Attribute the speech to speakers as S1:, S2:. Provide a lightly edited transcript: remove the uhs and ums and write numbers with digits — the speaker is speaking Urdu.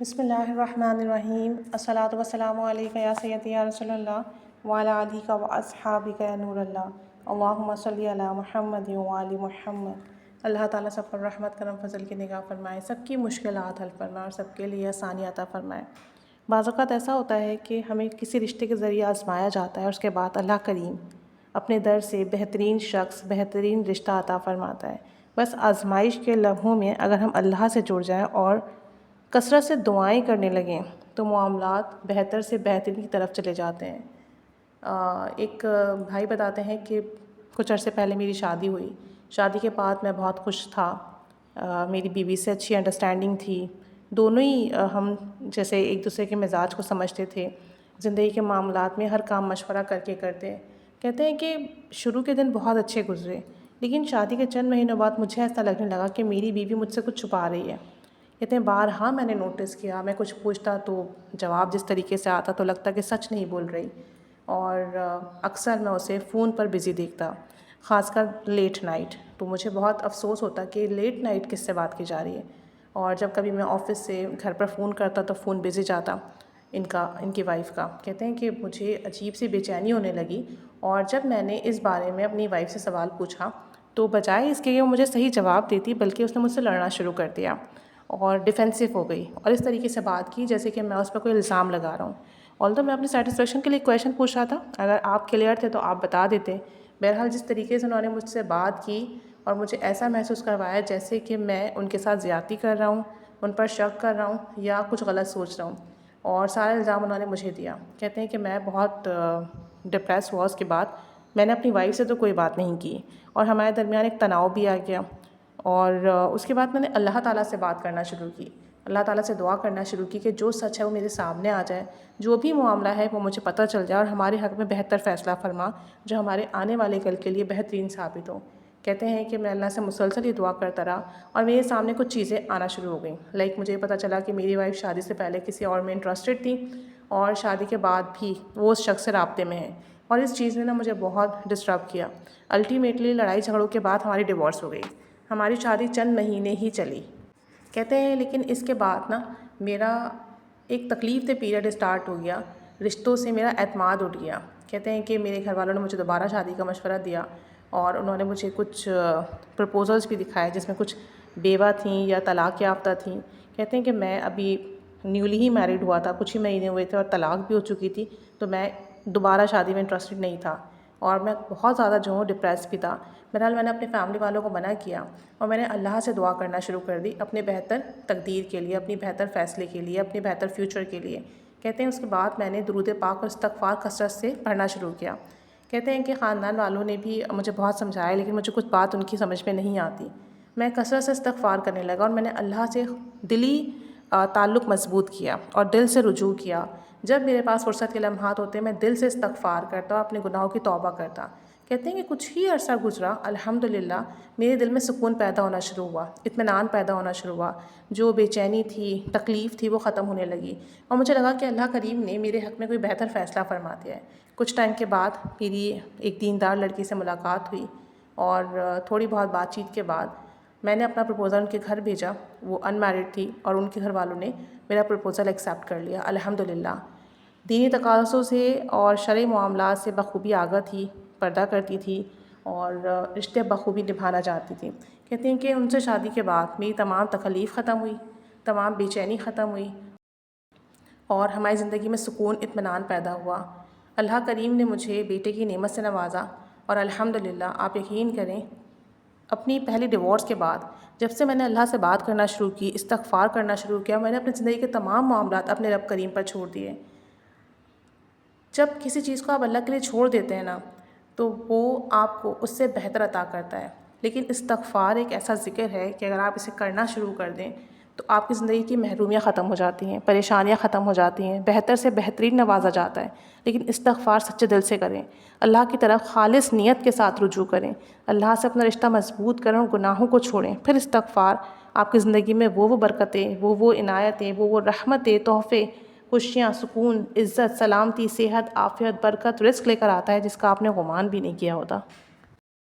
S1: بسم اللہ الرحمن الرحیم الصلاۃ والسلام علیک یا سیدی یا رسول اللہ وعلی آلہ و اصحابہ یا نور اللہ اللہم صلی علی محمد وعلی محمد۔ اللہ تعالیٰ سب پر رحمت کرم فضل کی نگاہ فرمائے، سب کی مشکلات حل فرمائے اور سب کے لیے آسانی عطا فرمائے۔ بعض اوقات ایسا ہوتا ہے کہ ہمیں کسی رشتے کے ذریعے آزمایا جاتا ہے اور اس کے بعد اللہ کریم اپنے در سے بہترین شخص، بہترین رشتہ عطا فرماتا ہے۔ بس آزمائش کے لمحوں میں اگر ہم اللہ سے جڑ جائیں اور کثرت سے دعائیں کرنے لگیں تو معاملات بہتر سے بہترین کی طرف چلے جاتے ہیں۔ ایک بھائی بتاتے ہیں کہ کچھ عرصے پہلے میری شادی ہوئی۔ شادی کے بعد میں بہت خوش تھا، میری بیوی سے اچھی انڈرسٹینڈنگ تھی، دونوں ہی ہم جیسے ایک دوسرے کے مزاج کو سمجھتے تھے، زندگی کے معاملات میں ہر کام مشورہ کر کے کرتے۔ کہتے ہیں کہ شروع کے دن بہت اچھے گزرے، لیکن شادی کے چند مہینوں بعد مجھے ایسا لگنے لگا کہ میری بیوی مجھ سے کچھ چھپا رہی ہے۔ کہتے ہیں بارہا میں نے نوٹس کیا، میں کچھ پوچھتا تو جواب جس طریقے سے آتا تو لگتا کہ سچ نہیں بول رہی، اور اکثر میں اسے فون پر بزی دیکھتا، خاص کر لیٹ نائٹ۔ تو مجھے بہت افسوس ہوتا کہ لیٹ نائٹ کس سے بات کی جا رہی ہے، اور جب کبھی میں آفس سے گھر پر فون کرتا تو فون بزی جاتا ان کی وائف کا۔ کہتے ہیں کہ مجھے عجیب سی بے چینی ہونے لگی، اور جب میں نے اس بارے میں اپنی وائف سے سوال پوچھا تو بجائے اس کے کہ وہ مجھے صحیح جواب دیتی، بلکہ اس نے مجھ سے لڑنا شروع کر دیا اور ڈیفینسو ہو گئی، اور اس طریقے سے بات کی جیسے کہ میں اس پر کوئی الزام لگا رہا ہوں۔ آلدو میں اپنی سیٹسفیکشن کے لیے کویشچن پوچھ رہا تھا، اگر آپ کلیئر تھے تو آپ بتا دیتے۔ بہرحال جس طریقے سے انہوں نے مجھ سے بات کی اور مجھے ایسا محسوس کروایا جیسے کہ میں ان کے ساتھ زیادتی کر رہا ہوں، ان پر شک کر رہا ہوں یا کچھ غلط سوچ رہا ہوں، اور سارا الزام انہوں نے مجھے دیا۔ کہتے ہیں کہ میں بہت ڈپریس ہوا اس کے بعد۔ میں نے اپنی وائف سے تو کوئی بات نہیں کی، اور ہمارے درمیان ایک تناؤ بھی آ گیا، اور اس کے بعد میں نے اللہ تعالیٰ سے بات کرنا شروع کی، اللہ تعالیٰ سے دعا کرنا شروع کی کہ جو سچ ہے وہ میرے سامنے آ جائے، جو بھی معاملہ ہے وہ مجھے پتہ چل جائے، اور ہمارے حق میں بہتر فیصلہ فرما جو ہمارے آنے والے کل کے لیے بہترین ثابت ہو۔ کہتے ہیں کہ میں اللہ سے مسلسل یہ دعا کرتا رہا، اور میرے سامنے کچھ چیزیں آنا شروع ہو گئیں۔ مجھے پتہ چلا کہ میری وائف شادی سے پہلے کسی اور میں انٹرسٹڈ تھی، اور شادی کے بعد بھی وہ اس شخص سے رابطے میں ہے، اور اس چیز نے مجھے بہت ڈسٹرب کیا۔ الٹیمیٹلی لڑائی جھگڑوں کے بعد ہماری ڈیورس ہو گئی۔ ہماری شادی چند مہینے ہی چلی۔ کہتے ہیں لیکن اس کے بعد میرا ایک تکلیف دہ پیریڈ اسٹارٹ ہو گیا، رشتوں سے میرا اعتماد اٹھ گیا۔ کہتے ہیں کہ میرے گھر والوں نے مجھے دوبارہ شادی کا مشورہ دیا، اور انہوں نے مجھے کچھ پرپوزلز بھی دکھائے جس میں کچھ بیوہ تھیں یا طلاق یافتہ تھیں۔ کہتے ہیں کہ میں ابھی نیولی ہی میرڈ ہوا تھا، کچھ ہی مہینے ہوئے تھے، اور طلاق بھی ہو چکی تھی، تو میں دوبارہ شادی میں انٹرسٹڈ نہیں تھا، اور میں بہت زیادہ ڈپریس بھی تھا۔ بہرحال میں نے اپنے فیملی والوں کو منع کیا، اور میں نے اللہ سے دعا کرنا شروع کر دی اپنے بہتر تقدیر کے لیے، اپنی بہتر فیصلے کے لیے، اپنے بہتر فیوچر کے لیے۔ کہتے ہیں اس کے بعد میں نے درود پاک اور استغفار کثرت سے پڑھنا شروع کیا۔ کہتے ہیں کہ خاندان والوں نے بھی مجھے بہت سمجھایا، لیکن مجھے کچھ بات ان کی سمجھ میں نہیں آتی۔ میں کثرت سے استغفار کرنے لگا، اور میں نے اللہ سے دلی تعلق مضبوط کیا اور دل سے رجوع کیا۔ جب میرے پاس فرصت کے لمحات ہوتے میں دل سے استغفار کرتا اور اپنے گناہوں کی توبہ کرتا۔ کہتے ہیں کہ کچھ ہی عرصہ گزرا، الحمدللہ میرے دل میں سکون پیدا ہونا شروع ہوا، اطمینان پیدا ہونا شروع ہوا، جو بے چینی تھی، تکلیف تھی، وہ ختم ہونے لگی، اور مجھے لگا کہ اللہ کریم نے میرے حق میں کوئی بہتر فیصلہ فرما دیا ہے۔ کچھ ٹائم کے بعد میری ایک دیندار لڑکی سے ملاقات ہوئی، اور تھوڑی بہت بات چیت کے بعد میں نے اپنا پرپوزل ان کے گھر بھیجا۔ وہ ان میرڈ تھی، اور ان کے گھر والوں نے میرا پرپوزل ایکسیپٹ کر لیا، الحمدللہ۔ دینی تقاضوں سے اور شرعی معاملات سے بخوبی آگاہ تھی، پردہ کرتی تھی، اور رشتے بخوبی نبھانا جانتی تھی۔ کہتے ہیں کہ ان سے شادی کے بعد میری تمام تکلیف ختم ہوئی، تمام بے چینی ختم ہوئی، اور ہماری زندگی میں سکون، اطمینان پیدا ہوا۔ اللہ کریم نے مجھے بیٹے کی نعمت سے نوازا، اور الحمدللہ آپ یقین کریں اپنی پہلی ڈیورس کے بعد جب سے میں نے اللہ سے بات کرنا شروع کی، استغفار کرنا شروع کیا، میں نے اپنی زندگی کے تمام معاملات اپنے رب کریم پر چھوڑ دیے۔ جب کسی چیز کو آپ اللہ کے لیے چھوڑ دیتے ہیں تو وہ آپ کو اس سے بہتر عطا کرتا ہے۔ لیکن استغفار ایک ایسا ذکر ہے کہ اگر آپ اسے کرنا شروع کر دیں تو آپ کی زندگی کی محرومیاں ختم ہو جاتی ہیں، پریشانیاں ختم ہو جاتی ہیں، بہتر سے بہترین نوازا جاتا ہے۔ لیکن استغفار سچے دل سے کریں، اللہ کی طرف خالص نیت کے ساتھ رجوع کریں، اللہ سے اپنا رشتہ مضبوط کریں اور گناہوں کو چھوڑیں، پھر استغفار آپ کی زندگی میں وہ برکتیں، وہ عنایتیں، وہ رحمتیں، تحفے، خوشیاں، سکون، عزت، سلامتی، صحت، عافیت، برکت، رزق لے کر آتا ہے جس کا آپ نے گمان بھی نہیں کیا ہوتا۔